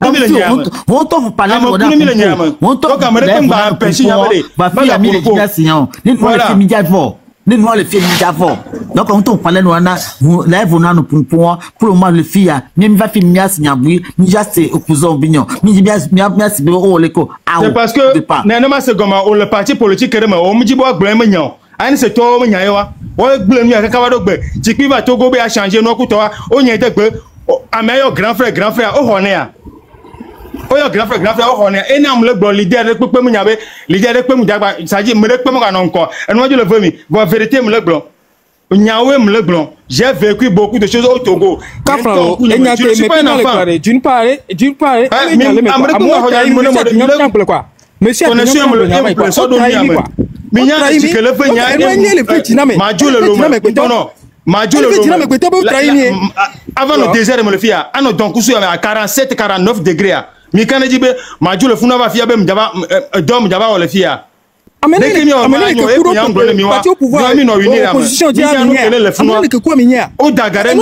On t'en parle on t'en donc on t'en parle là vous n'en pour le moment le fille même va filmer signaboui déjà c'est opposant opinion bien c'est parce que néanmoins c'est comme le parti politique on me dit bois blanc ani se to mo nyaye wa wo gbele mi akaka wa do gbe ti pi ba Togo be a changer no kuto wa o yen te gbe ameyo grand frère o hone ya o yo grand frère o hone eni am le gbo leader de pepe mu nyabe leader de pepe mu jagba saji me de pepe mo kanon ko enu wajo le vemi bon vérité me le gbo nyawe me le gbo j'ai vécu beaucoup de choses au Togo Kafralo enyate me pena le pare d'une part monsieur Minya chikele pe nya avant le désert me le fia ano donc kusu à 47 49 degrés mi kana jibe majule funa ba fia be mjaba dom mjaba le fia amene o dagare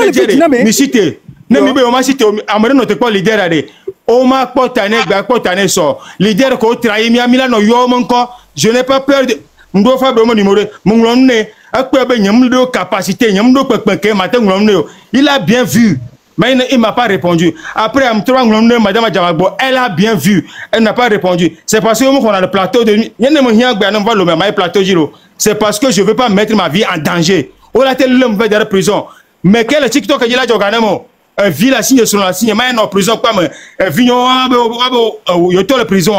mi cité ne mi be o ma cité amere no te ko leader ade o ma potane gba potane so leader ko trahi mi amila no yo mo nko je n'ai pas peur de ndo fa be mo numéro mo ne akpe be nyam do capacité nyam do pepeke matin ne il a bien vu mais il m'a pas répondu après am trois ne madame Jamagbo elle a bien vu elle n'a pas répondu c'est parce que on a le plateau de yene mo hia gba na va le même plateau jiro c'est parce que je veux pas mettre ma vie en danger on a tel l'homme va dans la prison mais quel TikTok il a joganemo vie la signe sur la signe mais en prison quoi mais vignon yo to la prison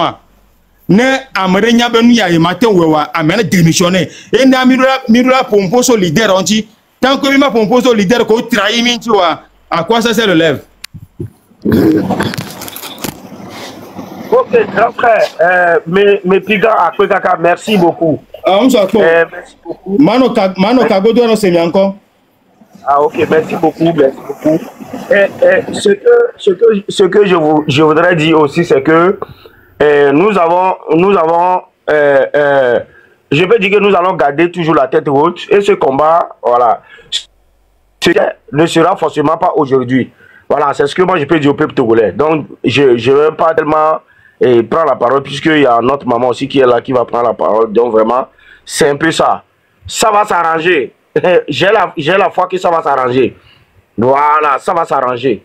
ne amere nya benu ya matin wewa amena démissionner et na mirula pomposo leader onti tant que ma pomposo leader ko trahi mi tu vois à quoi ça le lève. Ok grand frère mais piga akwekaka merci beaucoup on s'en merci beaucoup mano kagodo no semi encore ah ok merci beaucoup ce que je voudrais dire aussi c'est que nous avons je peux dire que nous allons garder toujours la tête haute et ce combat, voilà, ne sera forcément pas aujourd'hui. Voilà, c'est ce que moi je peux dire au peuple togolais. Donc, je ne vais pas tellement prendre la parole puisqu'il y a notre maman aussi qui est là, qui va prendre la parole. Donc, vraiment, c'est un peu ça. Ça va s'arranger. J'ai la foi que ça va s'arranger. Voilà, ça va s'arranger.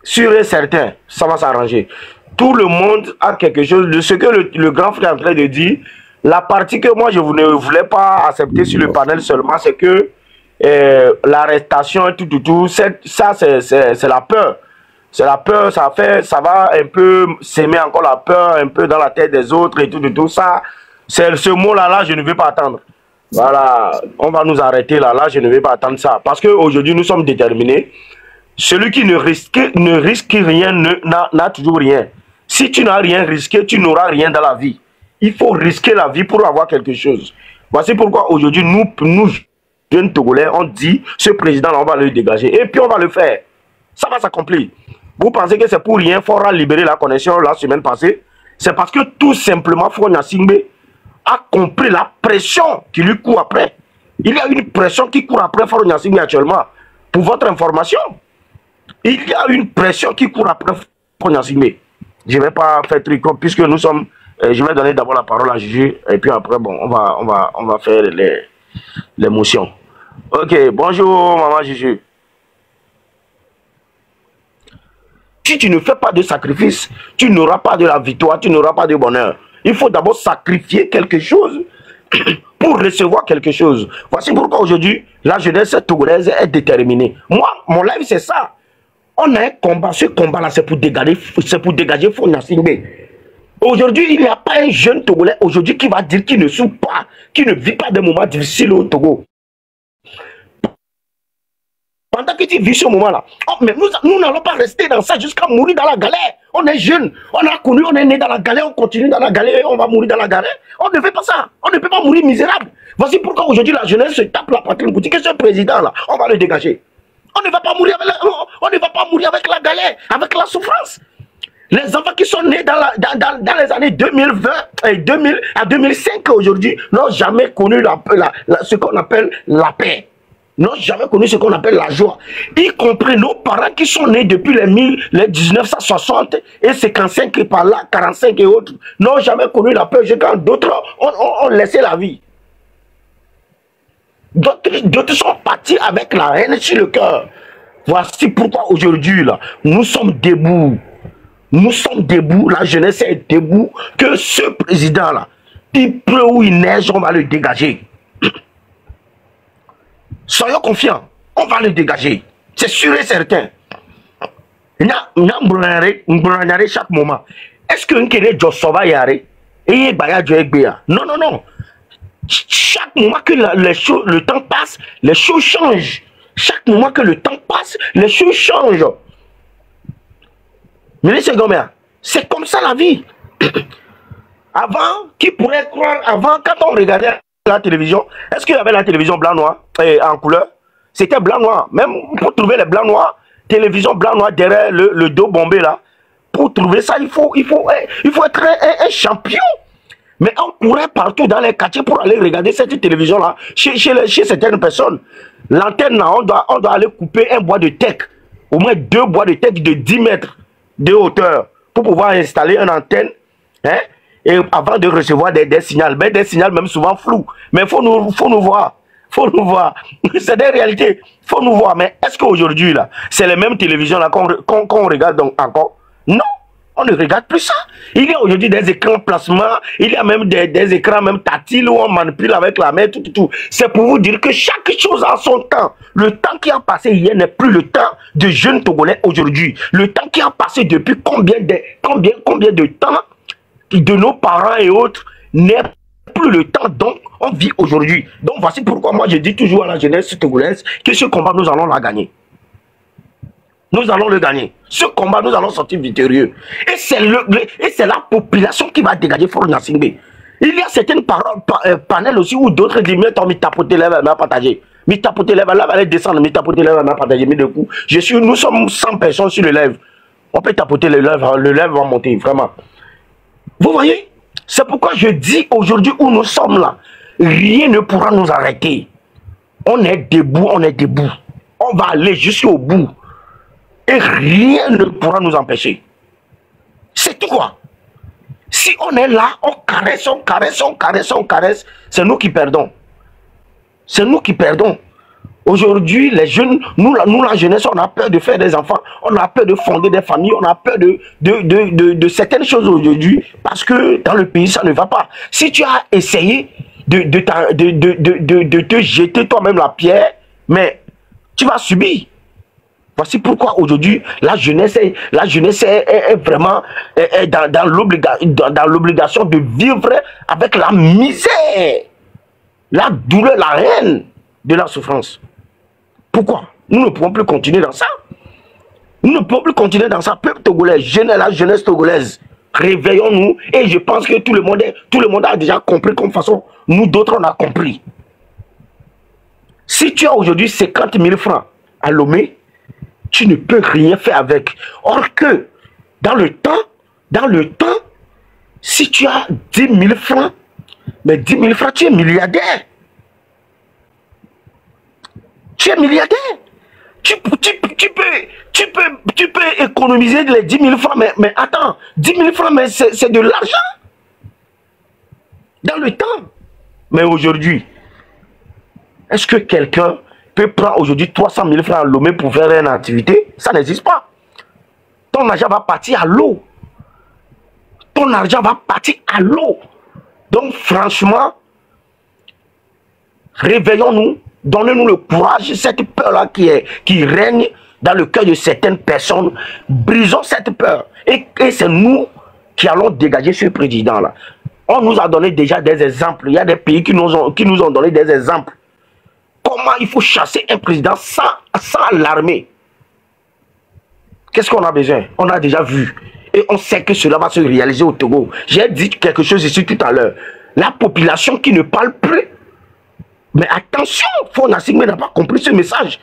Sûr et certain, ça va s'arranger. Tout le monde a quelque chose de ce que le grand frère est en train de dire. La partie que moi je ne voulais pas accepter sur le panel seulement, c'est que l'arrestation et tout, ça c'est la peur. C'est la peur, ça va un peu s'aimer encore la peur un peu dans la tête des autres et tout ça. C'est ce mot-là, je ne vais pas attendre. Voilà, on va nous arrêter là, je ne vais pas attendre ça. Parce qu'aujourd'hui nous sommes déterminés. Celui qui ne risque rien n'a toujours rien. Si tu n'as rien risqué, tu n'auras rien dans la vie. Il faut risquer la vie pour avoir quelque chose. Voici pourquoi aujourd'hui, nous, jeunes Togolais, on dit, ce président-là, on va le dégager. Et puis on va le faire. Ça va s'accomplir. Vous pensez que c'est pour rien, Fora libérer la connexion la semaine passée? C'est parce que tout simplement, Fora Singbe a compris la pression qui lui court après. Il y a une pression qui court après Fora Singbe actuellement. Pour votre information, il y a une pression qui court après Fora Singbe. Je ne vais pas faire truc puisque nous sommes. Je vais donner d'abord la parole à Juju et puis après bon on va faire les motions. Ok, bonjour maman Juju. Si tu ne fais pas de sacrifice, tu n'auras pas de la victoire, tu n'auras pas de bonheur. Il faut d'abord sacrifier quelque chose pour recevoir quelque chose. Voici pourquoi aujourd'hui la jeunesse togolaise est déterminée. Moi, mon live c'est ça. On a un combat, ce combat-là, c'est pour dégager Fona Singbe. Aujourd'hui, il n'y a pas un jeune Togolais aujourd'hui qui va dire qu'il ne souffre pas, qui ne vit pas des moments difficiles au Togo. Pendant que tu vis ce moment-là, oh, mais nous n'allons pas rester dans ça jusqu'à mourir dans la galère. On est jeune, on a connu, on est né dans la galère, on continue dans la galère et on va mourir dans la galère. On ne fait pas ça, on ne peut pas mourir misérable. Voici pourquoi aujourd'hui la jeunesse se tape la poitrine pour dire que ce président-là, on va le dégager. On ne va pas mourir avec la galère, avec la souffrance. Les enfants qui sont nés dans les années 2020 et 2000 à 2005 aujourd'hui n'ont jamais connu ce qu'on appelle la paix. n'ont jamais connu ce qu'on appelle la joie. Y compris nos parents qui sont nés depuis les 1960 et 55 et par là, 45 et autres, n'ont jamais connu la peur quand d'autres ont laissé la vie. D'autres sont partis avec la haine sur le cœur. Voici pourquoi aujourd'hui, là, nous sommes debout. Nous sommes debout, la jeunesse est debout, que ce président-là, il pleut ou il neige, on va le dégager. Soyons confiants, on va le dégager. C'est sûr et certain. Chaque moment. Est-ce que nous non, non, non. Chaque moment que le temps passe, les choses changent. Chaque moment que le temps passe, les choses changent. C'est comme ça la vie. Avant, qui pourrait croire, avant, quand on regardait la télévision, est-ce qu'il y avait la télévision blanc-noir en couleur? C'était blanc-noir. Même pour trouver les blancs-noirs, télévision blanc-noir derrière le dos bombé là, pour trouver ça, il faut être un champion. Mais on courait partout dans les quartiers pour aller regarder cette télévision-là, chez certaines personnes. L'antenne, on doit aller couper un bois de teck, au moins 2 bois de teck de 10 mètres de hauteur, pour pouvoir installer une antenne, hein, et avant de recevoir des signaux, mais des signaux même souvent flous. Mais il faut nous voir. Faut nous voir. C'est des réalités. Il faut nous voir. Mais est-ce qu'aujourd'hui, là, c'est les mêmes télévisions là qu'on regarde donc encore? Non. On ne regarde plus ça. Il y a aujourd'hui des écrans placement, il y a même des écrans même tactiles où on manipule avec la main, tout. C'est pour vous dire que chaque chose a son temps. Le temps qui a passé hier n'est plus le temps de jeunes Togolais aujourd'hui. Le temps qui a passé depuis combien de temps de nos parents et autres n'est plus le temps dont on vit aujourd'hui. Donc voici pourquoi moi je dis toujours à la jeunesse togolaise que ce combat nous allons la gagner. Nous allons le gagner. Ce combat, nous allons sortir victorieux. Et c'est la population qui va dégager Faure Gnassingbé. Il y a certaines panels aussi où d'autres disent, mais t'as mis tapoter lèvres, mais partagé. Mi tapoter lèvres, là, va aller descendre, mi tapoter lèvres, mais partagé. Mais de coup, nous sommes 100 personnes sur le lèvre. On peut tapoter le lèvre va monter, vraiment. Vous voyez? C'est pourquoi je dis aujourd'hui où nous sommes là, rien ne pourra nous arrêter. On est debout, on est debout. On va aller jusqu'au bout. Et rien ne pourra nous empêcher. C'est tout quoi. Si on est là, on caresse, on caresse, on caresse, on caresse, c'est nous qui perdons. C'est nous qui perdons. Aujourd'hui, les jeunes, nous la jeunesse, on a peur de faire des enfants, on a peur de fonder des familles, on a peur de certaines choses aujourd'hui, parce que dans le pays, ça ne va pas. Si tu as essayé de te jeter toi-même la pierre, mais tu vas subir. Voici pourquoi aujourd'hui, la jeunesse est vraiment dans l'obligation de vivre avec la misère, la douleur, la haine de la souffrance. Pourquoi? Nous ne pouvons plus continuer dans ça. Nous ne pouvons plus continuer dans ça. Peuple togolais, la jeunesse togolaise, réveillons-nous. Et je pense que tout le monde a déjà compris comme façon, nous d'autres on a compris. Si tu as aujourd'hui 50 000 francs à Lomé, tu ne peux rien faire avec. Or que, dans le temps, si tu as 10 000 francs, mais 10 000 francs, tu es milliardaire. Tu es milliardaire. Tu peux économiser les 10 000 francs, mais attends, 10 000 francs, mais c'est de l'argent. Dans le temps. Mais aujourd'hui, est-ce que quelqu'un peut prendre aujourd'hui 300 000 francs à Lomé pour faire une activité? Ça n'existe pas. Ton argent va partir à l'eau. Ton argent va partir à l'eau. Donc franchement, réveillons-nous, donnez-nous le courage, cette peur-là qui règne dans le cœur de certaines personnes. Brisons cette peur. Et c'est nous qui allons dégager ce président-là. On nous a donné déjà des exemples. Il y a des pays qui nous ont donné des exemples. Comment il faut chasser un président sans l'armée? Qu'est-ce qu'on a besoin? On a déjà vu. Et on sait que cela va se réaliser au Togo. J'ai dit quelque chose ici tout à l'heure. La population qui ne parle plus. Mais attention, Faure Gnassingbé n'a pas compris ce message.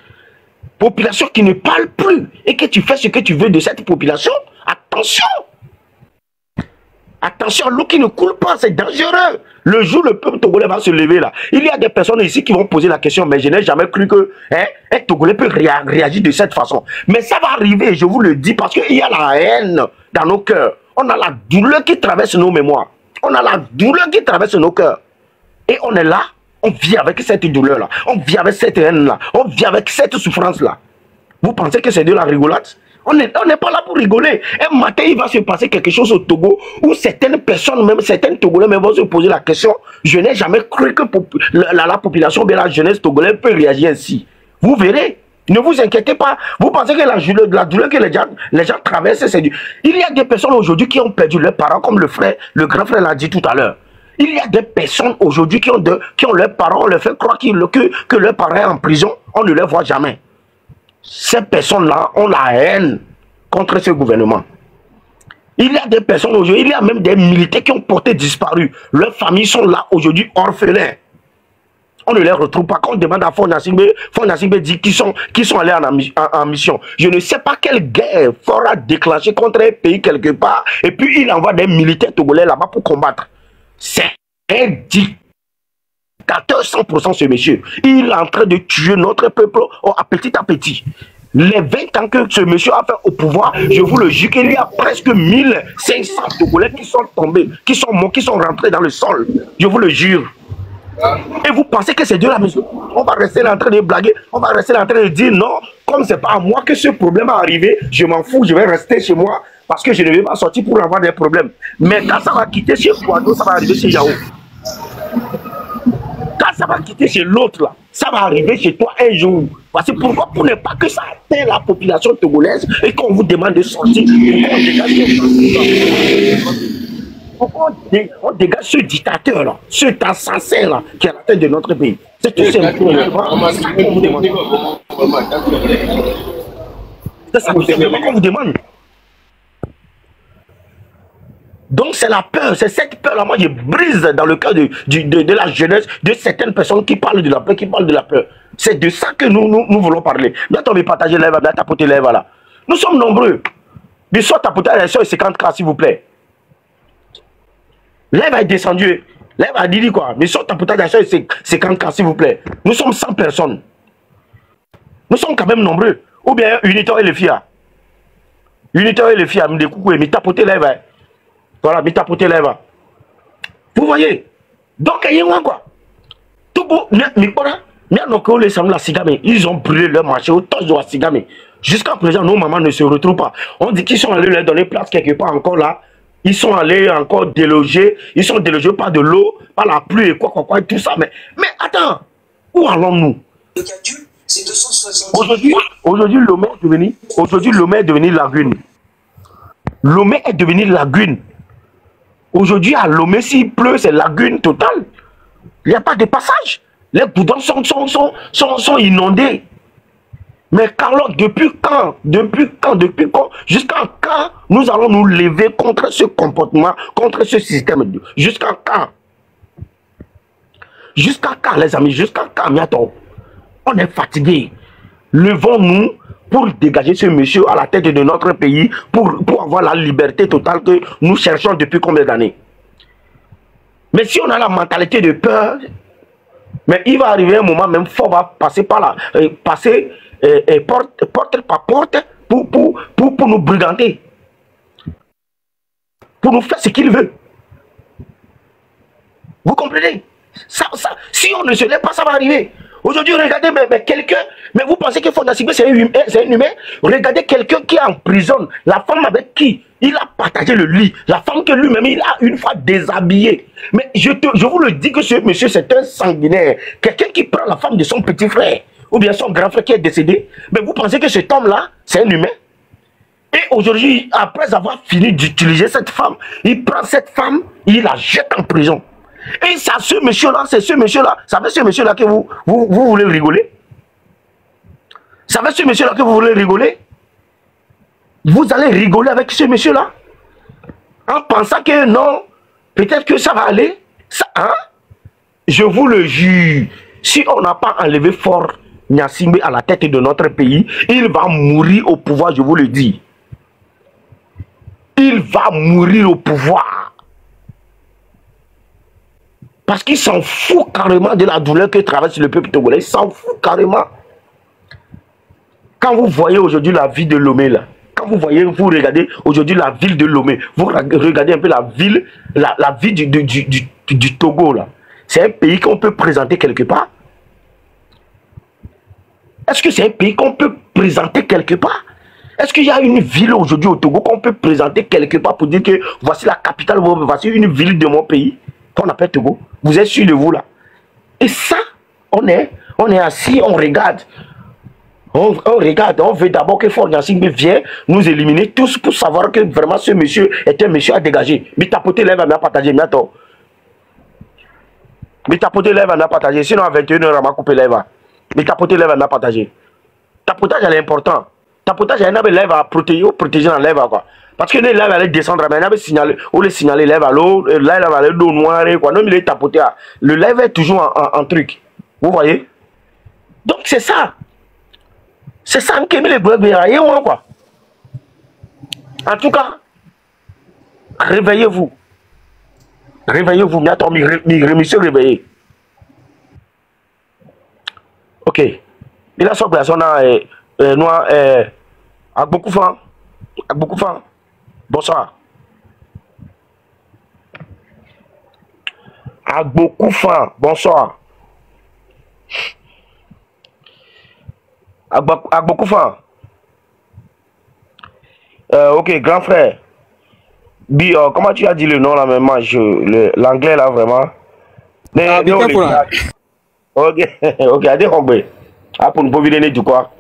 Population qui ne parle plus. Et que tu fais ce que tu veux de cette population. Attention. Attention, l'eau qui ne coule pas, c'est dangereux. Le jour où le peuple togolais va se lever là, il y a des personnes ici qui vont poser la question, mais je n'ai jamais cru que un Togolais peut réagir de cette façon. Mais ça va arriver, je vous le dis, parce qu'il y a la haine dans nos cœurs. On a la douleur qui traverse nos mémoires. On a la douleur qui traverse nos cœurs. Et on est là, on vit avec cette douleur-là. On vit avec cette haine-là. On vit avec cette souffrance-là. Vous pensez que c'est de la rigolade? On n'est pas là pour rigoler. Un matin, il va se passer quelque chose au Togo où certaines personnes, même certains Togolais, même vont se poser la question. Je n'ai jamais cru que la population de la jeunesse togolaise peut réagir ainsi. Vous verrez. Ne vous inquiétez pas. Vous pensez que la douleur que les gens traversent, c'est du... Il y a des personnes aujourd'hui qui ont perdu leurs parents, comme le grand frère l'a dit tout à l'heure. Il y a des personnes aujourd'hui qui ont leurs parents, on leur fait croire que leurs parents sont en prison, on ne les voit jamais. Ces personnes-là ont la haine contre ce gouvernement. Il y a des personnes aujourd'hui, il y a même des militaires qui ont porté disparu. Leurs familles sont là aujourd'hui orphelins. On ne les retrouve pas. Quand on demande à Fonassimbe dit qu'ils sont allés en mission. Je ne sais pas quelle guerre fera déclencher contre un pays quelque part. Et puis il envoie des militaires togolais là-bas pour combattre. C'est un dictateur 100% ce monsieur. Il est en train de tuer notre peuple à petit. Les 20 ans que ce monsieur a fait au pouvoir, je vous le jure qu'il y a presque 1500 Togolais qui sont tombés, qui sont morts, qui sont rentrés dans le sol. Je vous le jure. Et vous pensez que c'est de la maison? On va rester là en train de blaguer, on va rester là en train de dire non, comme c'est pas à moi que ce problème est arrivé, je m'en fous, je vais rester chez moi parce que je ne vais pas sortir pour avoir des problèmes. Mais quand ça va quitter chez Kouado, ça va arriver chez Yao. Quand ça va quitter chez l'autre là, ça va arriver chez toi un jour. Parce que pourquoi? Pour ne pas que ça atteigne la population togolaise et qu'on vous demande de sortir. Pourquoi on dégage ce dictateur là, cet assassin là qui est à la tête de notre pays? C'est tout simplement qu'on vous demande. C'est ça qu'on vous demande. Donc c'est la peur, c'est cette peur-là, moi je brise dans le cœur de la jeunesse, de certaines personnes qui parlent de la peur, C'est de ça que nous voulons parler. Là, on veut partager l'œuvre, là, tapoter l'œuvre là. Nous sommes nombreux. Mais soit tapoter à 50K, s'il vous plaît. L'œuvre est descendu. L'œuvre a dit quoi? Mais soit tapoter à 50K, s'il vous plaît. Nous sommes 100 personnes. Nous sommes quand même nombreux. Ou bien Unitor et les filles. Unitor et les filles, me découper, mais tapoter l'œuvre. Voilà, mais tapoter l'œuvre. Vous voyez? Donc, il y a quoi? Tout beau, ils ont brûlé leur marché autant de Sigame. Jusqu'à présent, nos mamans ne se retrouvent pas. On dit qu'ils sont allés leur donner place quelque part encore là. Ils sont allés encore déloger. Ils sont délogés par de l'eau, par la pluie et quoi, et tout ça. Mais attends, où allons-nous? Le calcul, c'est 270. Aujourd'hui, Lomé est devenu lagune. Lomé est devenu lagune. Aujourd'hui, à Lomé, s'il pleut, c'est lagune totale. Il n'y a pas de passage. Les goudrons sont inondés. Mais Carlotte, depuis quand, jusqu'à quand nous allons nous lever contre ce comportement, contre ce système? Jusqu'à quand? Jusqu'à quand, les amis? Jusqu'à quand, Miato? On est fatigué. Levons-nous pour dégager ce monsieur à la tête de notre pays, pour avoir la liberté totale que nous cherchons depuis combien d'années. Mais si on a la mentalité de peur, mais il va arriver un moment, même fort va passer par là, porte par porte pour nous brigander, pour nous faire ce qu'il veut. Vous comprenez? Si on ne se lève pas, ça va arriver. Aujourd'hui, regardez, mais quelqu'un, mais vous pensez que Fonassimbe c'est un humain? Regardez quelqu'un qui emprisonne la femme avec qui il a partagé le lit, la femme que lui-même il a une fois déshabillée. Mais je vous le dis que ce monsieur c'est un sanguinaire, quelqu'un qui prend la femme de son petit frère ou bien son grand frère qui est décédé. Mais vous pensez que cet homme-là c'est un humain? Et aujourd'hui, après avoir fini d'utiliser cette femme, il prend cette femme, il la jette en prison. Et ça, ce monsieur-là, c'est ce monsieur-là. Ça fait ce monsieur-là que vous voulez rigoler? Ça fait ce monsieur-là que vous voulez rigoler? Vous allez rigoler avec ce monsieur-là? En pensant que non, peut-être que ça va aller. Ça, hein? Je vous le jure, si on n'a pas enlevé fort Gnassingbé à la tête de notre pays, il va mourir au pouvoir, je vous le dis. Il va mourir au pouvoir. Parce qu'il s'en fout carrément de la douleur que traverse le peuple togolais. Il s'en fout carrément. Quand vous voyez aujourd'hui la vie de Lomé, là, quand vous regardez aujourd'hui la ville de Lomé, vous regardez un peu la ville, la vie du Togo, là. C'est un pays qu'on peut présenter quelque part. Est-ce que c'est un pays qu'on peut présenter quelque part? Est-ce qu'il y a une ville aujourd'hui au Togo qu'on peut présenter quelque part pour dire que voici la capitale, voici une ville de mon pays qu'on appelle Togo? Vous êtes sûr de vous là? Et ça, on est assis, on regarde. On regarde, on veut d'abord que Faure Gnassingbé vienne nous éliminer tous pour savoir que vraiment ce monsieur est un monsieur à dégager. Mais tapoter lève à me partager, bientôt. Mais tapoter lève à me partager, sinon à 21h, on m'a coupé lève. Mais tapoter lève à me partager. Tapotage est important. Tapotage est un lève à protéger dans lève quoi. Parce que les lèvres allaient descendre, mais on signaler, on les signaler lève à l'eau, là il va aller d'eau noire quoi. Non, il est tapoté. Le lève est toujours en truc. Vous voyez? Donc c'est ça. C'est ça qui met les brebis quoi. En tout cas, réveillez-vous. Réveillez-vous, monsieur réveillez. Ok. Il a son personne noir avec beaucoup de faim. Avec beaucoup de faim. Bonsoir. Avec beaucoup de faim. Bonsoir. Avec beaucoup de faim. Ok, grand frère. Bi, comment tu as dit le nom là même? L'anglais là vraiment. Ok, ok, allez, Rogbe. Ah, pour ne pas vider du quoi.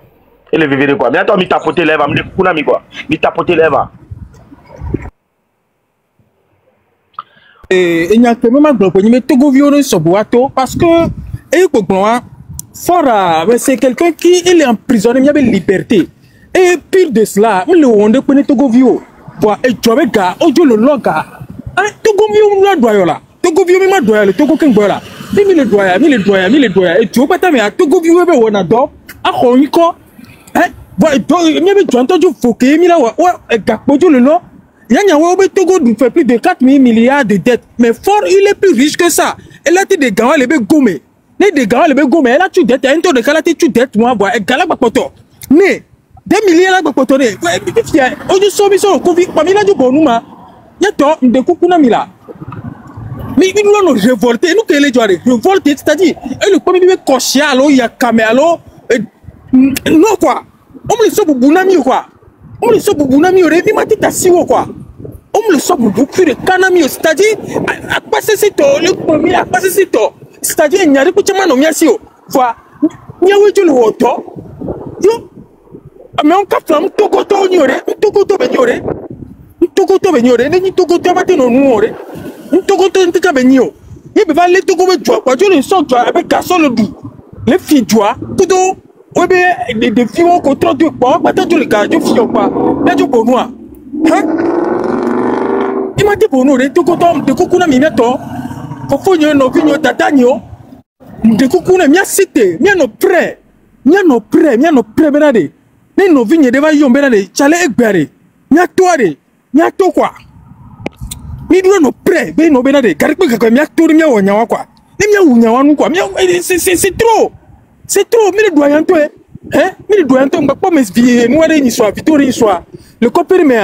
Et le vivre quoi. Mais attends, mi tapoter lèvres, mi kunami quoi. Mi tapoter lèvres. Et il n'y a que même un bloc, mais Togo violé sur boato parce que, et Fora, c'est quelqu'un qui est emprisonné, il y avait liberté. Et pire de cela, le monde connaît Togo violé. Et tu avais gars, ojo le loga. Togo violé, la doyola. Togo violé, ma doyola, Togo kengola. Mille doya. Et tu vois pas, mais Togo violé, on adore. Ah, on y quoi? Il y avait tu entendu Fouquet, Mila, et Gapojo le long. Il y a un Togo qui fait plus de 4 000 milliards de dettes. Mais fort, il est plus riche que ça. Elle a des gars, les gommés. Les gars, les gommés, elle a tu dettes, un tour de calate, tu dettes, moi, et Galabapoto. Mais, des milliards de Bapoto. Aujourd'hui, sur le Covid, parmi la du Bonuma, il y a tant de Kukunamila. Mais ils nous révolter, nous qui les joueurs révolter, c'est-à-dire, le premier coché, alors il y a Caméalo, non quoi. On me le sort pour Bounami quoi. On me le sort pour Bounami, il m'a dit à Siwo quoi. On me le sort pour beaucoup de Kanami, c'est-à-dire, à passer ce temps, le premier à passer ce temps. C'est-à-dire, il n'y a pas de man au Miasio. Voilà, il y a eu le auto. Mais on capte un Togoto ignoré, un Togoto ignoré, un Togoto ignoré, un Togoto matin au noir, un Togoto intervenio. Il va aller Togo avec toi, tu le sens avec Gasson le doux. Les filles, toi, tout donc. Oui, mais des filles au contrôle de quoi? Maintenant, tu le gars, tu filles pas. Là, tu pour moi. Hein? Il m'a dit pour nous, tu comptes de Kukuna Minato. Faut que nous venions d'Atanio. De Kukuna, mia cité, mia no prêt. Mia no prêt, benade. Né no vignes devant yon benade, chale ekbere. Mia toare, mia to quoi. Mi doit no prêt, ben no benade. Garipé que mia tour mia wanyawa quoi. Né mia wanyawa nous quoi. C'est trop. C'est trop, mais le doyen toi, hein? Mais le doyen toi, on va pas me vier, nous allons y soit, Victor y soit. Le copain mais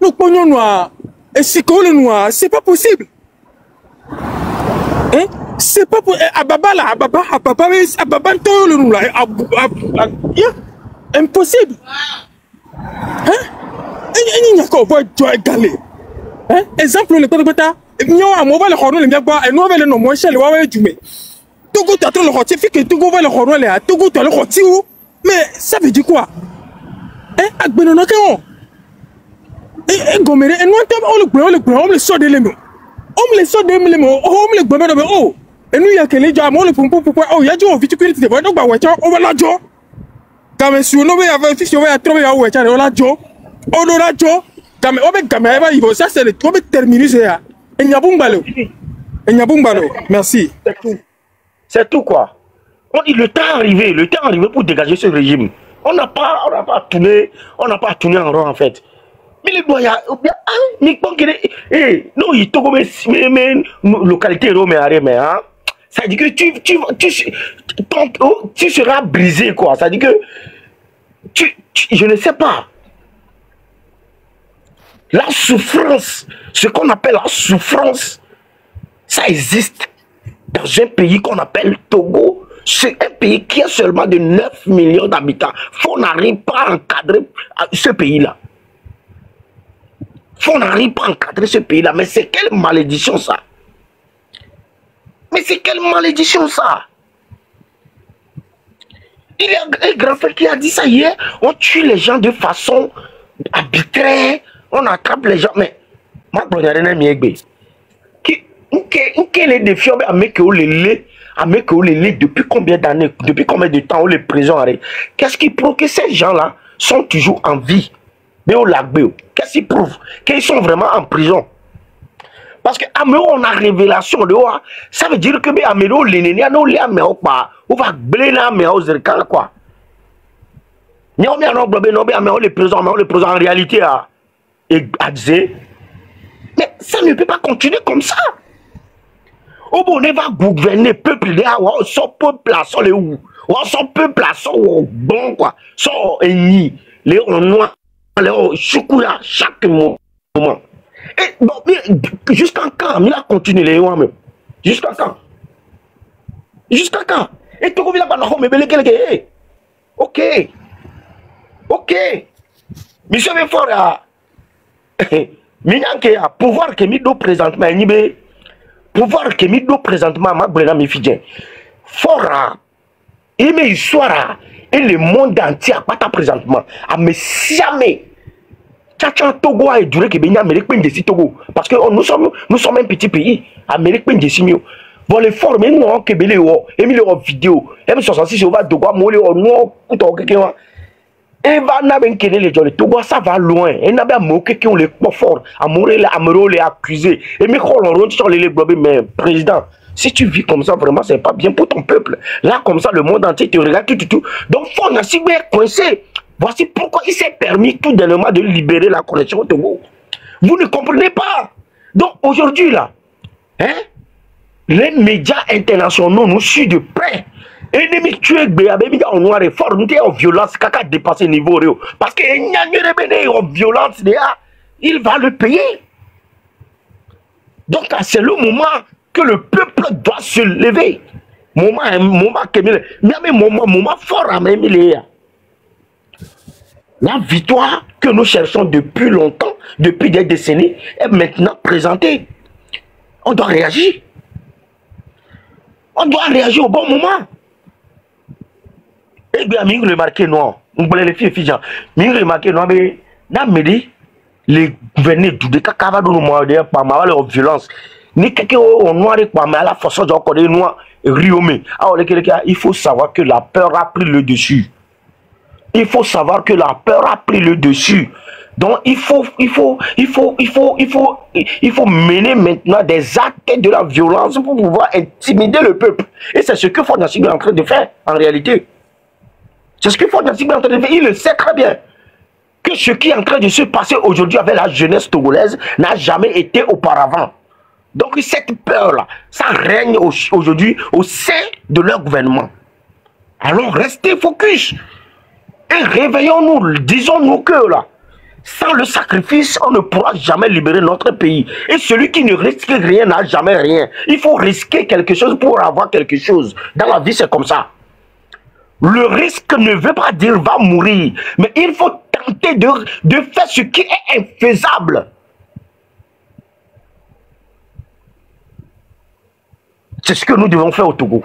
nous pognons noir, et si qu'on le noir, c'est pas possible. Hein? C'est pas possible. Ababa là, Ababa, toi le nous là, impossible. Hein? Et il n'y a qu'à voir toi égaler. Hein? Exemple le côté nous à moi le chrono le bien boire, et nous avec le nom moins cher le ouais du mais. Togo tu as le rôti, fait que Togo va le chrono là, Togo tu as le rôti où? Mais ça veut dire quoi? Hein? Agbenona kéon. Et gomere, et nous on le sort de l'émo. On me le sort de l'émo, on me le gomere de oh. Et nous il y a que les gens, on le pompe pourquoi? Oh, il y a du viticule de voir donc bah ouais, on va la jo. Quand même si on avait un fils, on va trouver à ouais, on la jo. On la jo. Quand même, on va caméra, il va ça c'est le trop terminé ça. Et n'y a bumbalo. Merci. C'est tout quoi. On dit le temps arrivé pour dégager ce régime. On n'a pas tourné en rond en fait. Mais les doyens, mais Eh, non, il Togo, mais localité, mais hein. Ça dit que tu seras brisé, quoi. Ça dit que je ne sais pas. La souffrance, ce qu'on appelle la souffrance, ça existe dans un pays qu'on appelle Togo. C'est un pays qui a seulement de 9 millions d'habitants. On n'arrive pas à encadrer ce pays-là. On n'arrive pas à encadrer ce pays-là. Mais c'est quelle malédiction ça? Mais c'est quelle malédiction ça? Il y a un grand frère qui a dit ça hier. On tue les gens de façon arbitraire. On attrape les gens. Mais, ma blondière n'est pas quel est le défi avec les depuis combien d'années, depuis combien de temps on les prisonniers? Qu'est-ce qui prouve que ces gens-là sont toujours en vie? Mais on l'a vu. Qu'est-ce qui prouve qu'ils sont vraiment en prison? Parce que on a révélation de quoi? Ça veut dire que Améro l'ennemi on va blé là mais aux quoi. On les prisons en réalité à mais ça ne peut pas continuer comme ça. Au bon, on va gouverner peuple là, son peuple là, son les où, son peuple là, son bon quoi, son ennemi, les noirs, les chocolat chaque moment. Et bon, jusqu'à quand il a continué les ouans même? Jusqu'à quand? Jusqu'à quand? Et tout le monde va me belé quelqu'un. Ok. Monsieur Méfort a Minyanke a pouvoir que mi do présentement nibe pouvoir que mi do présentement ma brena mi fidien fora et mes histoires et le monde entier a pas ta présentement a me jamais tchatcha Togo a duré que benya Amérique peine de Togo parce que nous sommes un petit pays Amérique peine de simio bon les formes nous on que belé o et mi le vidéo M66 on va Togo mo le no to quelqu'un. Et va n'abenquer les gens, Togo ça va loin. Et n'a pas moqué qui ont les points forts, Amoureux les accusés. Et mais quand on rentre sur les globes, mais président, si tu vis comme ça, vraiment, c'est pas bien pour ton peuple. Là, comme ça, le monde entier te regarde tout. Donc, faut n'a si bien coincé. Voici pourquoi il s'est permis tout dernièrement de libérer la connexion au Togo. Vous ne comprenez pas. Donc, aujourd'hui, là, hein, les médias internationaux nous suivent de près. Ennemi tué béabé en noir et fort, nous en violence, caca dépassé niveau réel. Parce que il n'y a en violence, il va le payer. Donc c'est le moment que le peuple doit se lever. Moment fort à même la victoire que nous cherchons depuis longtemps, depuis des décennies, est maintenant présentée. On doit réagir. On doit réagir au bon moment. Eh bien, je remarqué non. On voulait les filles, je remarqué non, mais dans le midi, les gouverneurs de Kakava de nous par ma violence. Ni quelqu'un au noir et par ma la façon de reconnaître noir riomé. Alors, il faut savoir que la peur a pris le dessus. Il faut savoir que la peur a pris le dessus. Donc, il faut mener maintenant des actes de la violence pour pouvoir intimider le peuple. Et c'est ce que Fondacigo est en train de faire, en réalité. C'est ce que Fondacigo est en train de faire. Il le sait très bien. Que ce qui est en train de se passer aujourd'hui avec la jeunesse togolaise n'a jamais été auparavant. Donc, cette peur-là, ça règne aujourd'hui au sein de leur gouvernement. Alors, restez focus. Et réveillons-nous, disons-nous que là, sans le sacrifice, on ne pourra jamais libérer notre pays. Et celui qui ne risque rien n'a jamais rien. Il faut risquer quelque chose pour avoir quelque chose. Dans la vie, c'est comme ça. Le risque ne veut pas dire va mourir. Mais il faut tenter de faire ce qui est infaisable. C'est ce que nous devons faire au Togo.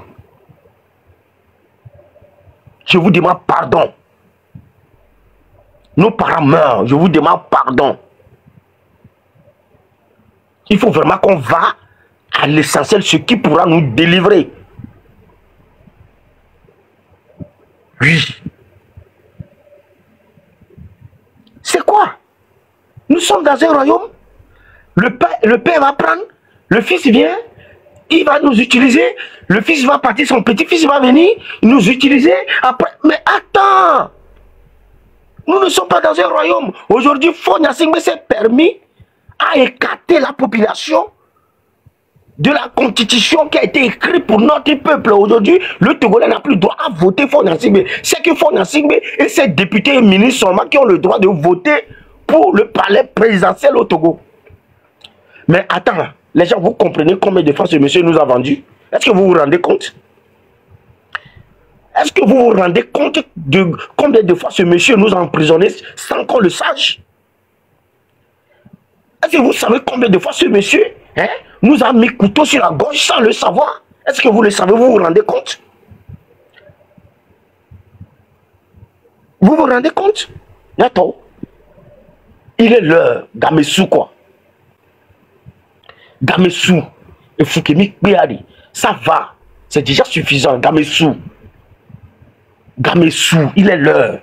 Je vous demande pardon. Nos parents meurent, je vous demande pardon. Il faut vraiment qu'on va à l'essentiel, ce qui pourra nous délivrer. Oui. C'est quoi? Nous sommes dans un royaume. Le père va prendre, le fils vient, il va nous utiliser, le fils va partir, son petit-fils va venir, nous utiliser. Après, mais attends! Nous ne sommes pas dans un royaume. Aujourd'hui, Fondacigo s'est permis a écarté la population de la constitution qui a été écrite pour notre peuple. Aujourd'hui, le Togolais n'a plus le droit à voter Faure Gnassingbé. C'est que Faure Gnassingbé et ses députés et ministres seulement qui ont le droit de voter pour le palais présidentiel au Togo. Mais attends, les gens, vous comprenez combien de fois ce monsieur nous a vendu? Est-ce que vous vous rendez compte? Est-ce que vous vous rendez compte de combien de fois ce monsieur nous a emprisonnés sans qu'on le sache? Est-ce que vous savez combien de fois ce monsieur nous a mis couteau sur la gorge sans le savoir? Est-ce que vous le savez, vous vous rendez compte? Vous vous rendez compte? Attends. Il est l'heure, Gamessou quoi. Gamessou et Fukemi Béari, ça va. C'est déjà suffisant, Gamessou. Gamessou, il est l'heure.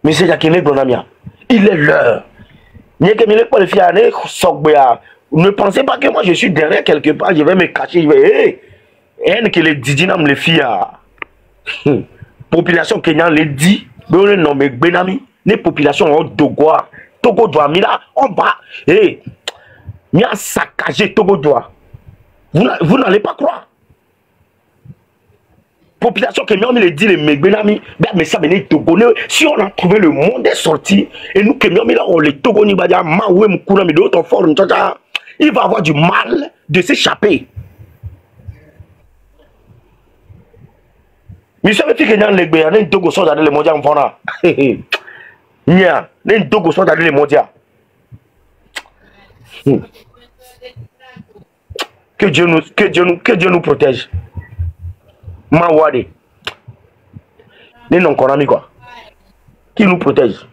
Monsieur Yakene Bonamia, il est l'heure. Ne pensez pas que moi je suis derrière quelque part, je vais me cacher, je vais. Que les Didina me les filles. Population kenyane les dit, mais non, mais Benami, les populations ont Dogoa, Togo doit, là, on va. Et, il a saccagé Togo doit. Vous n'allez pas croire. Population kenyane les dit, les Benami, mais ça, les Togolais, si on a trouvé le monde est sorti, et nous kenyane là, on les Togoni, il va avoir du mal de s'échapper. Mais ça veut dire que nous avons les Togo sont dans les mondiaux en fauna. Nia, les Togo sont dans les mondiaux. Que Dieu nous protège. Mawade. Les non-conami quoi. Qui nous protège.